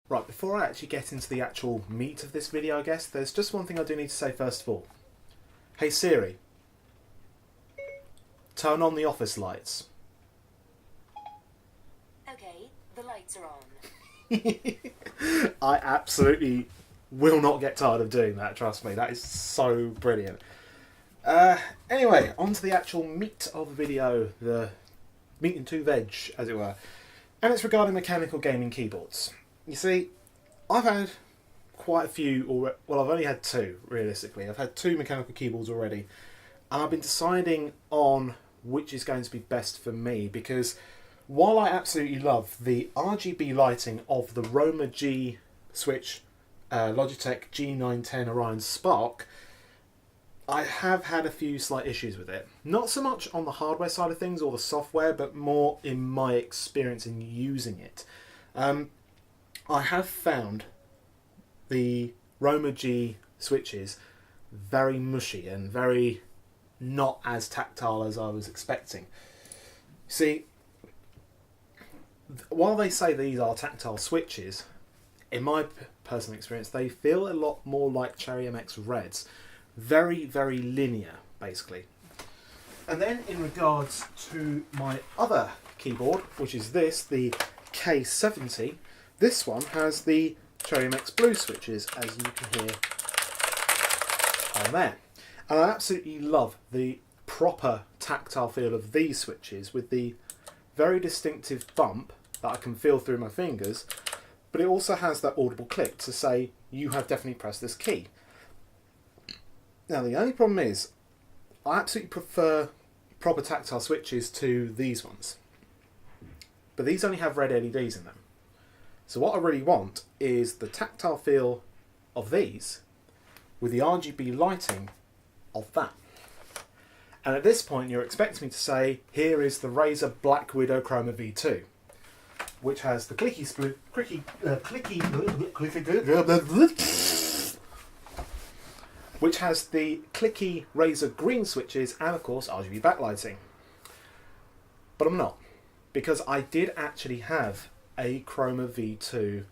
Right, before I actually get into the actual meat of this video, I guess, there's just one thing I do need to say first of all. Hey Siri, turn on the office lights. Okay, the lights are on. I absolutely will not get tired of doing that, trust me. That is so brilliant. Anyway, on to the actual meat of the video, the meat and two veg, as it were. And it's regarding mechanical gaming keyboards. You see, I've had quite a few, well, I've only had two, realistically. I've had two mechanical keyboards already, and I've been deciding on which is going to be best for me, because while I absolutely love the RGB lighting of the Roma G Switch Logitech G910 Orion Spark, I have had a few slight issues with it. Not so much on the hardware side of things or the software, but more in my experience in using it. I have found the Roma G switches very mushy and very not as tactile as I was expecting. See, while they say these are tactile switches, in my personal experience, they feel a lot more like Cherry MX Reds. Very, very linear, basically. And then in regards to my other keyboard, which is this, the K70, this one has the Cherry MX Blue switches, as you can hear on there. And I absolutely love the proper tactile feel of these switches, with the very distinctive bump that I can feel through my fingers, but it also has that audible click to say, you have definitely pressed this key. Now the only problem is, I absolutely prefer proper tactile switches to these ones. But these only have red LEDs in them. So what I really want is the tactile feel of these with the RGB lighting of that. And at this point you're expecting me to say, here is the Razer Black Widow Chroma V2, which has the which has the clicky Razer green switches and of course RGB backlighting. But I'm not, because I did actually have a Chroma V2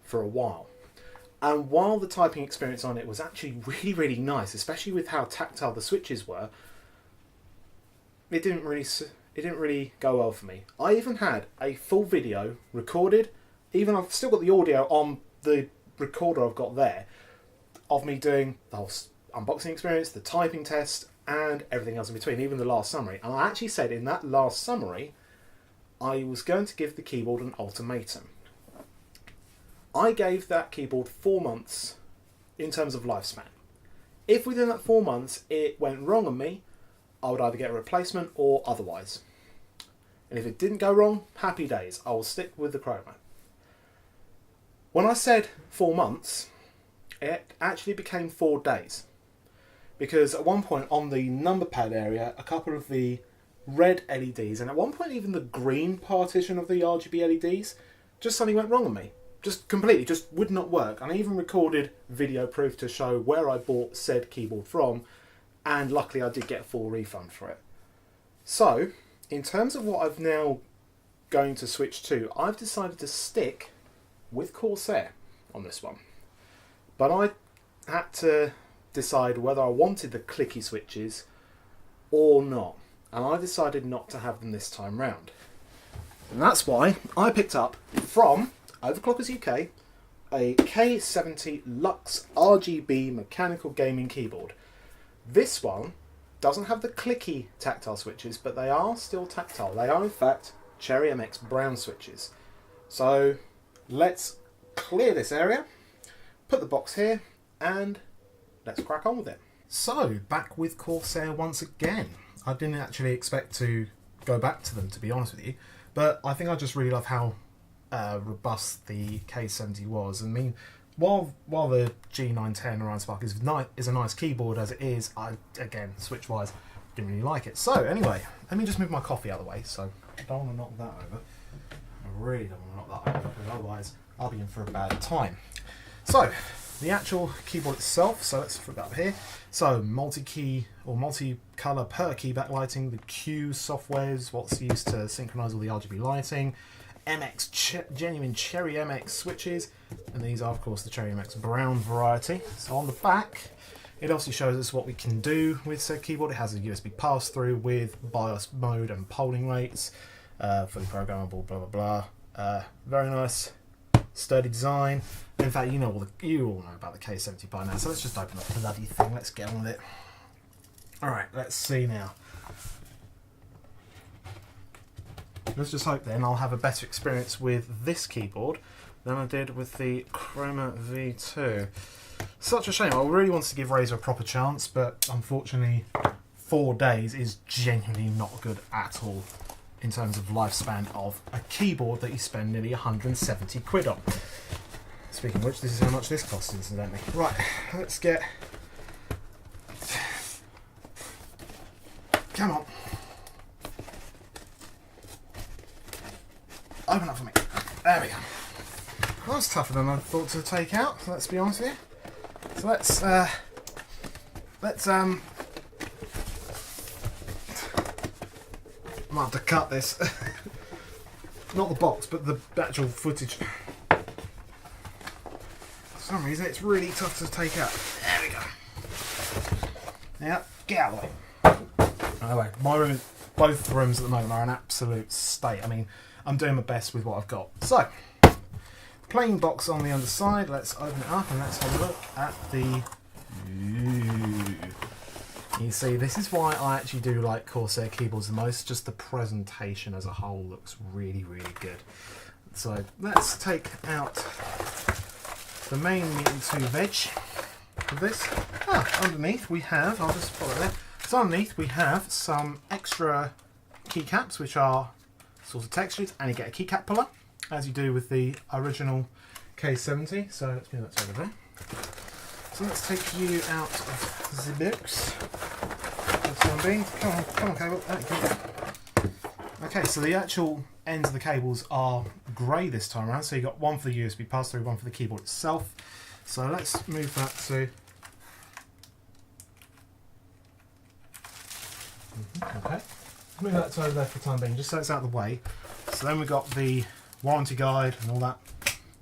for a while. And while the typing experience on it was actually really, really nice, especially with how tactile the switches were, it didn't really go well for me. I even had a full video recorded, even I've still got the audio on the recorder I've got there, of me doing the whole unboxing experience, the typing test, and everything else in between, even the last summary. And I actually said in that last summary, I was going to give the keyboard an ultimatum. I gave that keyboard 4 months in terms of lifespan. If within that 4 months it went wrong on me, I would either get a replacement or otherwise. And if it didn't go wrong, happy days, I will stick with the Chroma. When I said 4 months, it actually became 4 days. Because at one point on the number pad area, a couple of the red LEDs, and at one point even the green partition of the RGB LEDs, just something went wrong on me. Just completely, just would not work. And I even recorded video proof to show where I bought said keyboard from, and luckily I did get a full refund for it. So, in terms of what I've now going to switch to, I've decided to stick with Corsair on this one. But I had to decide whether I wanted the clicky switches or not. And I decided not to have them this time round. And that's why I picked up from Overclockers UK a K70 LUX RGB mechanical gaming keyboard. This one doesn't have the clicky tactile switches, but they are still tactile. They are in fact Cherry MX brown switches. So let's clear this area, put the box here, and let's crack on with it. So, back with Corsair once again. I didn't actually expect to go back to them, to be honest with you, but I think I just really love how robust the K70 was. I mean, while the G910 Orion Spark is a nice keyboard as it is, I, again, switch-wise, didn't really like it. So, anyway, let me just move my coffee out of the way, so I don't want to knock that over. I really don't want to knock that over, because otherwise I'll be in for a bad time. So, the actual keyboard itself, so let's flip that up here. So, multi-key or multi-colour per key backlighting, the Q software is what's used to synchronise all the RGB lighting, genuine Cherry MX switches, and these are of course the Cherry MX brown variety. So on the back, it also shows us what we can do with said keyboard. It has a USB pass-through with BIOS mode and polling rates, fully programmable, blah blah blah. Very nice, sturdy design. In fact, you all know about the K70 by now, so let's just open up the bloody thing. Let's get on with it. All right, let's see now. Let's just hope then I'll have a better experience with this keyboard than I did with the Chroma V2. Such a shame. I really wanted to give Razer a proper chance, but unfortunately 4 days is genuinely not good at all in terms of lifespan of a keyboard that you spend nearly 170 quid on. Speaking of which, this is how much this costs, incidentally. Right, let's get... Come on. Open up for me. There we go. That was tougher than I thought to take out, so let's be honest with you. So let's I might have to cut this. Not the box, but the actual footage. For some reason it's really tough to take out. There we go. Now, get out of the way. Anyway, my room, both rooms at the moment are an absolute state. I mean, I'm doing my best with what I've got. So, plain box on the underside. Let's open it up and let's have a look at the... Ooh. You see, this is why I actually do like Corsair keyboards the most. Just the presentation as a whole looks really, really good. So, let's take out the main meat and two veg of this. Underneath we have, I'll just put it there. So underneath we have some extra keycaps, which are sort of textured, and you get a keycap puller, as you do with the original K70. So let's move that over there. So let's take you out of the box. Come on, cable. Okay, so the actual ends of the cables are grey this time around. So you've got one for the USB pass-through, one for the keyboard itself. So let's move that to... Okay. Move that to over there for the time being, just so it's out of the way. So then we've got the warranty guide and all that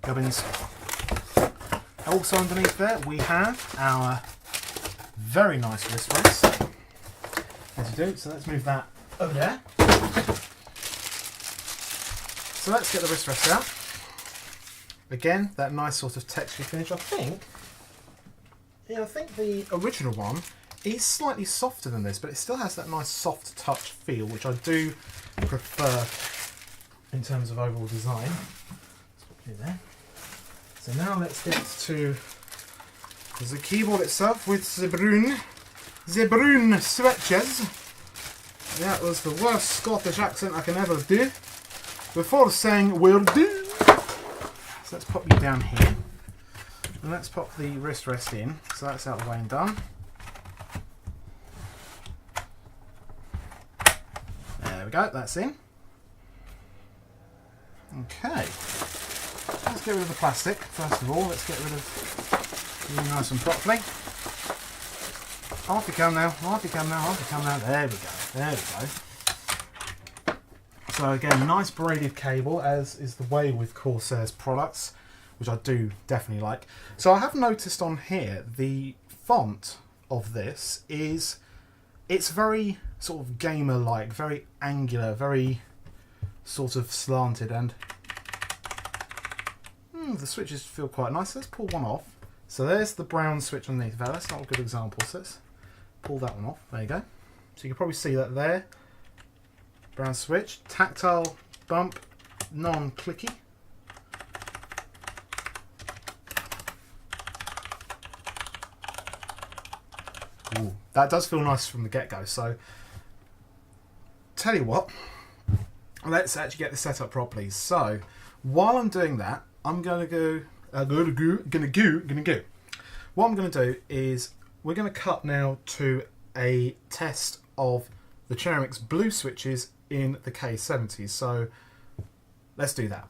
gubbins. Also underneath there we have our very nice wrist rest, as you do. So let's move that over there. So let's get the wrist rest out. Again, that nice sort of texture finish. I think the original one is slightly softer than this, but it still has that nice soft touch feel, which I do prefer in terms of overall design. Let's put it there. So now let's get to the keyboard itself with the brune switches. That was the worst Scottish accent I can ever do. Before saying will do. So let's pop you down here. And let's pop the wrist rest in. So that's out of the way and done. There we go, that's in. Okay. Let's get rid of the plastic, first of all. Let's get rid of you nice and properly. Off you come now, off you come now, off you come now. There we go, there we go. So again, nice braided cable, as is the way with Corsair's products, which I do definitely like. So I have noticed on here, the font of this is, it's very sort of gamer-like, very angular, very sort of slanted, and the switches feel quite nice. Let's pull one off. So there's the brown switch underneath there. That's not a good example, so let's pull that one off. There you go. So you can probably see that there. Brown switch, tactile bump, non-clicky. Ooh, that does feel nice from the get-go. So, tell you what, let's actually get this set up properly. So, while I'm doing that, I'm gonna go. What I'm gonna do is we're gonna cut now to a test of the Cherry MX blue switches in the K70. So, let's do that.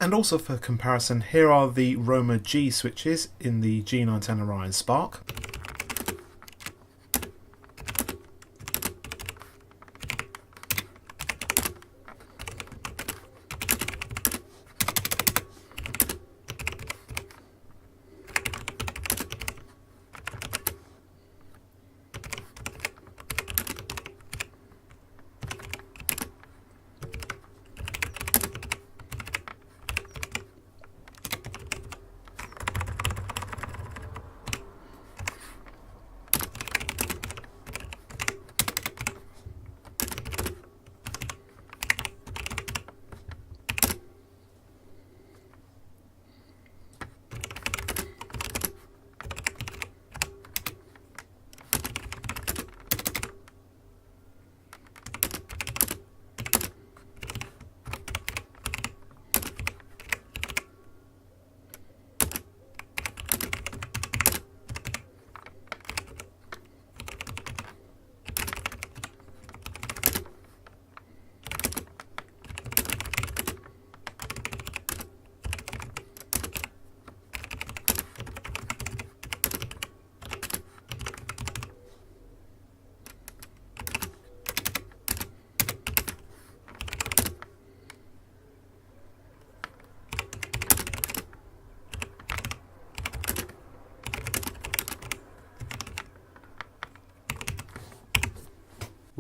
And also for comparison, here are the Roma G switches in the G910 Orion Spark.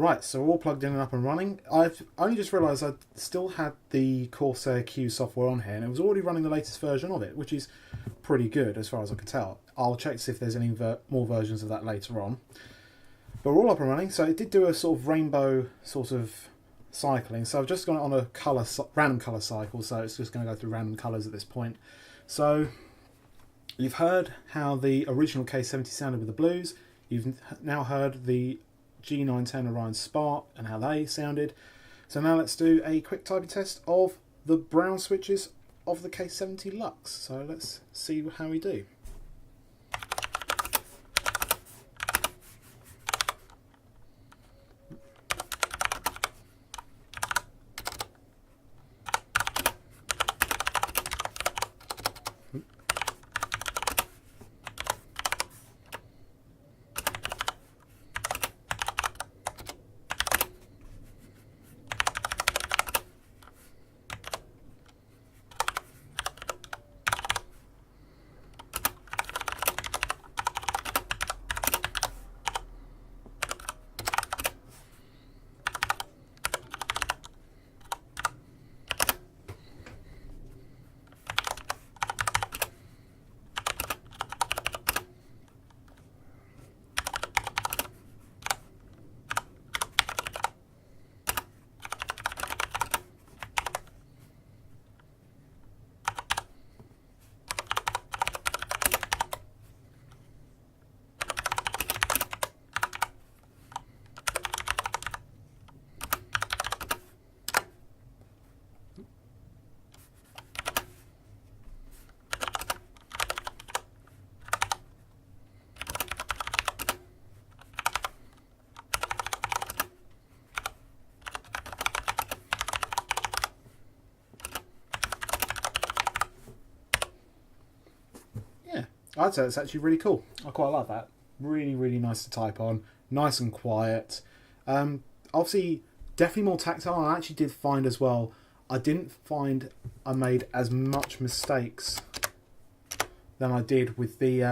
Right, so we're all plugged in and up and running. I've only just realised I still had the Corsair Q software on here, and it was already running the latest version of it, which is pretty good as far as I could tell. I'll check to see if there's any more versions of that later on. But we're all up and running, so it did do a sort of rainbow sort of cycling. So I've just gone on a random colour cycle, so it's just going to go through random colours at this point. So you've heard how the original K70 sounded with the blues. You've now heard the G910 Orion Spark and how they sounded. So now let's do a quick typing test of the brown switches of the K70 LUX. So let's see how we do. I'd say it's actually really cool. I quite like that. Really, really nice to type on. Nice and quiet. Obviously, definitely more tactile. I actually did find as well, I didn't find I made as much mistakes than I did with the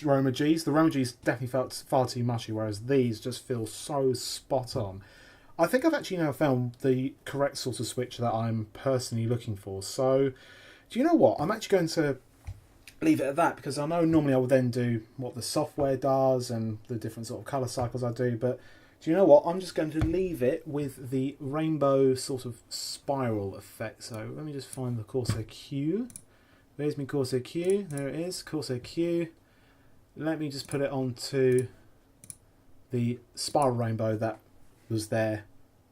Roma Gs. The Roma Gs definitely felt far too mushy, whereas these just feel so spot on. I think I've actually now found the correct sort of switch that I'm personally looking for. So, do you know what? I'm actually going to leave it at that, because I know normally I would then do what the software does and the different sort of colour cycles I do, but do you know what? I'm just going to leave it with the rainbow sort of spiral effect. So let me just find the Corsair Q. There's my Corsair Q. There it is, Corsair Q. Let me just put it onto the spiral rainbow that was there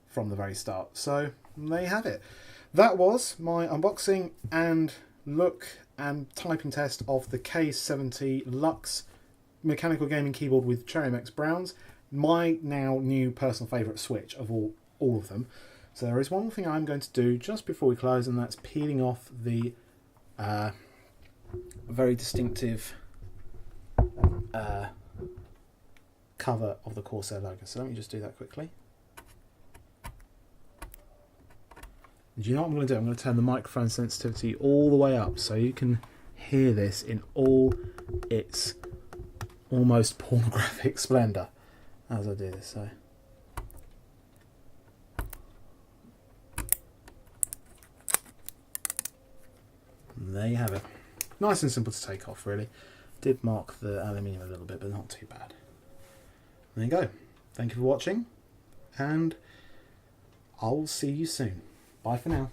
from the very start. So there you have it. That was my unboxing and look and typing test of the K70 LUX mechanical gaming keyboard with Cherry MX Browns. My now new personal favourite switch of all of them. So there is one thing I'm going to do just before we close, and that's peeling off the very distinctive cover of the Corsair logo. So let me just do that quickly. Do you know what I'm going to do? I'm going to turn the microphone sensitivity all the way up so you can hear this in all its almost pornographic splendour as I do this. So and there you have it. Nice and simple to take off, really. Did mark the aluminium a little bit, but not too bad. There you go. Thank you for watching, and I'll see you soon. Bye for now.